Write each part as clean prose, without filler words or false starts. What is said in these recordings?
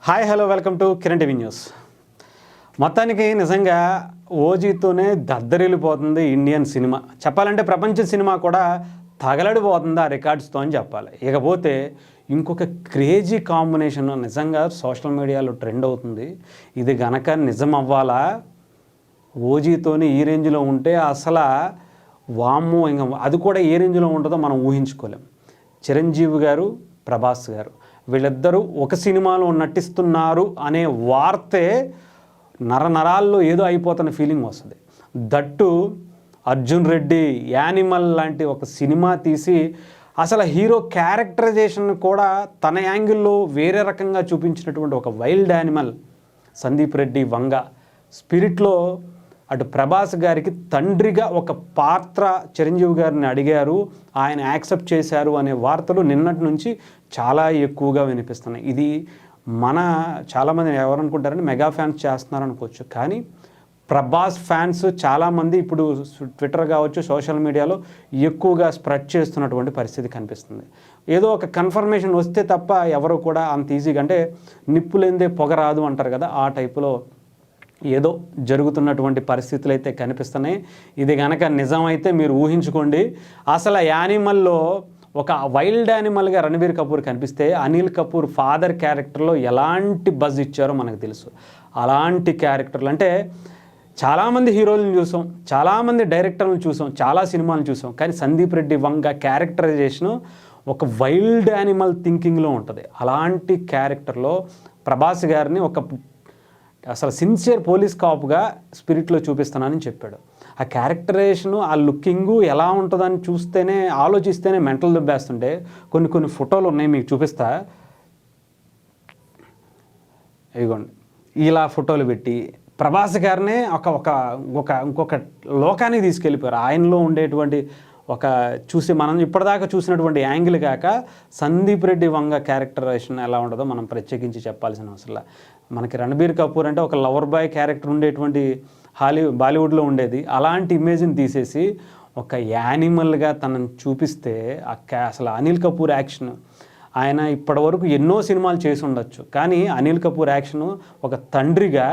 Hi hello welcome to Kiran TV news. మొత్తానికి నిజంగా ఓజీతోనే దద్దరిల్లిపోతుంది Indian cinema. చెప్పాలంటే ప్రపంచ సినిమా కూడా తగలడిపోతుంది ఆ రికార్డ్స్తో అని చెప్పాలి. ఇకపోతే ఇంకొక క్రేజీ కాంబినేషన్ నిజంగా సోషల్ మీడియాలో ట్రెండ్ అవుతుంది. ఇది గనక నిజం అవ్వాలా, ఓజీతోని ఈ రేంజ్లో ఉంటే అసలు వామ్మో, ఇంకా అది కూడా ఏ రేంజ్లో ఉంటుందో మనం ఊహించుకోలేం. చిరంజీవి గారు, ప్రభాస్ గారు వీళ్ళిద్దరూ ఒక సినిమాలో నటిస్తున్నారు అనే వార్తే నరాల్లో ఏదో అయిపోతున్న ఫీలింగ్ వస్తుంది. దట్టు అర్జున్ రెడ్డి యానిమల్ లాంటి ఒక సినిమా తీసి అసలు హీరో క్యారెక్టరైజేషన్ కూడా తన యాంగిల్లో వేరే రకంగా చూపించినటువంటి ఒక వైల్డ్ యానిమల్ సందీప్ రెడ్డి వంగ స్పిరిట్లో అటు ప్రభాస్ గారికి తండ్రిగా ఒక పాత్ర చిరంజీవి గారిని అడిగారు, ఆయన యాక్సెప్ట్ చేశారు అనే వార్తలు నిన్నటి నుంచి చాలా ఎక్కువగా వినిపిస్తున్నాయి. ఇది మన చాలామంది ఎవరనుకుంటారని మెగా ఫ్యాన్స్ చేస్తున్నారు అనుకోవచ్చు, కానీ ప్రభాస్ ఫ్యాన్స్ చాలామంది ఇప్పుడు ట్విట్టర్ కావచ్చు, సోషల్ మీడియాలో ఎక్కువగా స్ప్రెడ్ చేస్తున్నటువంటి పరిస్థితి కనిపిస్తుంది. ఏదో ఒక కన్ఫర్మేషన్ వస్తే తప్ప ఎవరు కూడా అంత ఈజీగా, అంటే నిప్పులేందే పొగ రాదు అంటారు కదా, ఆ టైపులో ఏదో జరుగుతున్నటువంటి పరిస్థితులు అయితే కనిపిస్తున్నాయి. ఇది కనుక నిజమైతే మీరు ఊహించుకోండి. అసలు యానిమల్లో ఒక వైల్డ్ యానిమల్గా రణబీర్ కపూర్ కనిపిస్తే అనిల్ కపూర్ ఫాదర్ క్యారెక్టర్లో ఎలాంటి బజ్ ఇచ్చారో మనకు తెలుసు. అలాంటి క్యారెక్టర్లు అంటే చాలామంది హీరోలను చూసాం, చాలామంది డైరెక్టర్లను చూసాం, చాలా సినిమాలను చూసాం, కానీ సందీప్ రెడ్డి వంగ క్యారెక్టరైజేషను ఒక వైల్డ్ యానిమల్ థింకింగ్లో ఉంటుంది. అలాంటి క్యారెక్టర్లో ప్రభాస్ గారిని ఒక అసలు సిన్సియర్ పోలీస్ కాపుగా స్పిరిట్లో చూపిస్తున్నానని చెప్పాడు. ఆ క్యారెక్టరైజేషను, ఆ లుకింగు ఎలా ఉంటుందని చూస్తేనే, ఆలోచిస్తేనే మెంటల్ దుబ్బేస్తుంటే కొన్ని ఫోటోలు ఉన్నాయి, మీకు చూపిస్తా. ఇదిగోండి, ఇలా ఫోటోలు పెట్టి ప్రభాస్ గారినే ఇంకొక లోకానికి తీసుకెళ్ళిపోయారు. ఆయనలో ఉండేటువంటి ఒక మనం ఇప్పటిదాకా చూసినటువంటి యాంగిల్ కాక సందీప్ రెడ్డి వంగ క్యారెక్టరైజేషన్ ఎలా ఉంటుందో మనం ప్రత్యేకించి చెప్పాల్సిన అవసరం. మనకి రణబీర్ కపూర్ అంటే ఒక లవర్ బాయ్ క్యారెక్టర్ ఉండేటువంటి బాలీవుడ్లో ఉండేది. అలాంటి ఇమేజ్ని తీసేసి ఒక యానిమల్గా తనని చూపిస్తే అసలు అనిల్ కపూర్ యాక్షన్, ఆయన ఇప్పటివరకు ఎన్నో సినిమాలు చేసి ఉండొచ్చు, కానీ అనిల్ కపూర్ యాక్షను ఒక తండ్రిగా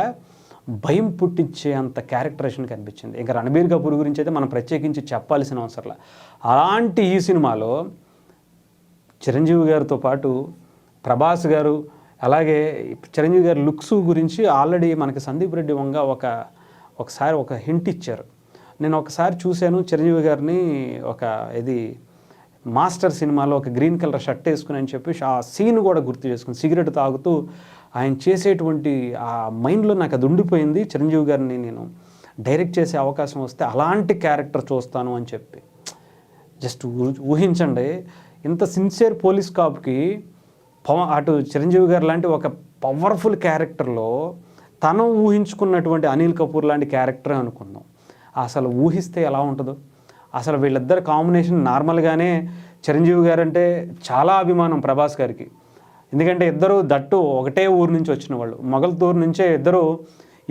భయం పుట్టించే అంత క్యారెక్టరేషన్ కనిపించింది. ఇంకా రణబీర్ కపూర్ గురించి అయితే మనం ప్రత్యేకించి చెప్పాల్సిన అవసరం. అలాంటి ఈ సినిమాలో చిరంజీవి గారితో పాటు ప్రభాస్ గారు, అలాగే చిరంజీవి గారి లుక్స్ గురించి ఆల్రెడీ మనకి సందీప్ రెడ్డి వంగ ఒకసారి ఒక హింట్ ఇచ్చారు. నేను ఒకసారి చూశాను చిరంజీవి గారిని, ఇది మాస్టర్ సినిమాలో ఒక గ్రీన్ కలర్ షర్ట్ వేసుకుని అని చెప్పి ఆ సీన్ కూడా గుర్తు చేసుకుని సిగరెట్ తాగుతూ ఆయన చేసేటువంటి ఆ మైండ్లో నాకు అది ఉండిపోయింది. చిరంజీవి గారిని నేను డైరెక్ట్ చేసే అవకాశం వస్తే అలాంటి క్యారెక్టర్ చూస్తాను అని చెప్పి. జస్ట్ ఊహించండి, ఇంత సిన్సియర్ పోలీస్ కాపుకి అటు చిరంజీవి గారు లాంటి ఒక పవర్ఫుల్ క్యారెక్టర్లో తను ఊహించుకున్నటువంటి అనిల్ కపూర్ లాంటి క్యారెక్టరే అనుకుందాం. అసలు ఊహిస్తే ఎలా ఉంటుందో. అసలు వీళ్ళిద్దరు కాంబినేషన్ నార్మల్గానే చిరంజీవి గారు అంటే చాలా అభిమానం ప్రభాస్ గారికి. ఎందుకంటే ఇద్దరు దట్టు ఒకటే ఊరు నుంచి వచ్చిన వాళ్ళు, మొగల్తూరు నుంచే ఇద్దరు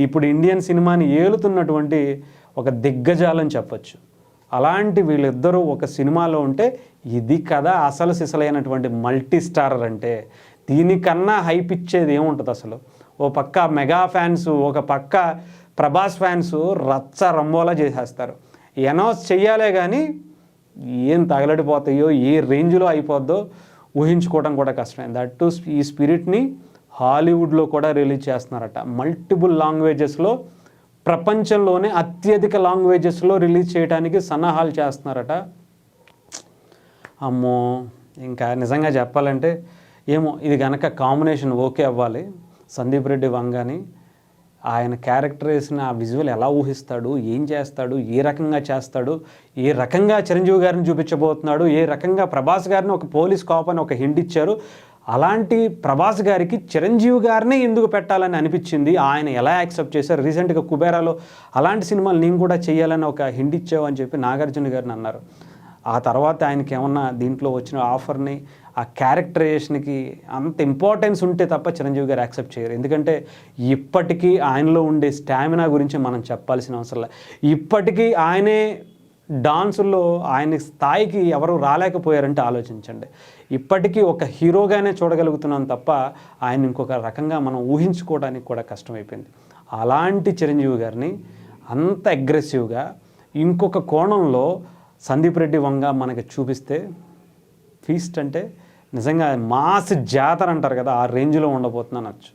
ఇప్పుడు ఇండియన్ సినిమాని ఏలుతున్నటువంటి ఒక దిగ్గజాలని చెప్పచ్చు. అలాంటి వీళ్ళిద్దరూ ఒక సినిమాలో ఉంటే ఇది కదా అసలు సిసలైనటువంటి మల్టీ స్టారర్ అంటే. దీనికన్నా హైప్ ఇచ్చేది ఏముంటుంది అసలు. ఓ పక్క మెగా ఫ్యాన్స్, ఒక పక్క ప్రభాస్ ఫ్యాన్స్ రచ్చ రంబోలా చేసేస్తారు. అనౌన్స్ చెయ్యాలే కానీ ఏం తగలడిపోతాయో, ఏ రేంజ్లో అయిపోద్దో ఊహించుకోవడం కూడా కష్టమే. దట్టు ఈ స్పిరిట్ని హాలీవుడ్లో కూడా రిలీజ్ చేస్తున్నారట. మల్టిపుల్ లాంగ్వేజెస్లో, ప్రపంచంలోనే అత్యధిక లాంగ్వేజెస్లో రిలీజ్ చేయడానికి సన్నాహాలు చేస్తున్నారట. అమ్మో, ఇంకా నిజంగా చెప్పాలంటే ఏమో, ఇది కనుక కాంబినేషన్ ఓకే అవ్వాలి. సందీప్ రెడ్డి వంగని ఆయన క్యారెక్టర్ వేసిన ఆ విజువల్ ఎలా ఊహిస్తాడు, ఏం చేస్తాడు, ఏ రకంగా చేస్తాడు, ఏ రకంగా చిరంజీవి గారిని చూపించబోతున్నాడు, ఏ రకంగా ప్రభాస్ గారిని ఒక పోలీస్ కాప్ అని ఒక హింట్ ఇచ్చారు. అలాంటి ప్రభాస్ గారికి చిరంజీవి గారినే ఎందుకు పెట్టాలని అనిపించింది, ఆయన ఎలా యాక్సెప్ట్ చేశారు. రీసెంట్గా కుబేరాలో అలాంటి సినిమాలు నేను కూడా చేయాలని ఒక హింట్ ఇచ్చావు అని చెప్పి నాగార్జున గారిని అన్నారు. ఆ తర్వాత ఆయనకి ఏమన్నా దీంట్లో వచ్చిన ఆఫర్ని, ఆ క్యారెక్టరైజేషన్కి అంత ఇంపార్టెన్స్ ఉంటే తప్ప చిరంజీవి గారు యాక్సెప్ట్ చేయరు. ఎందుకంటే ఇప్పటికీ ఆయనలో ఉండే స్టామినా గురించి మనం చెప్పాల్సిన అవసరం లేదు. ఇప్పటికీ ఆయనే డాన్సుల్లో ఆయన స్థాయికి ఎవరు రాలేకపోయారంటే ఆలోచించండి. ఇప్పటికీ ఒక హీరోగానే చూడగలుగుతున్నాం తప్ప ఆయన ఇంకొక రకంగా మనం ఊహించుకోవడానికి కూడా కష్టమైపోయింది. అలాంటి చిరంజీవి గారిని అంత అగ్రెసివ్గా ఇంకొక కోణంలో సందీప్ రెడ్డి వంగ మనకి చూపిస్తే ఫీస్ట్ అంటే నిజంగా మాస్ జాతర అంటారు కదా, ఆ రేంజ్లో ఉండబోతుందనొచ్చు.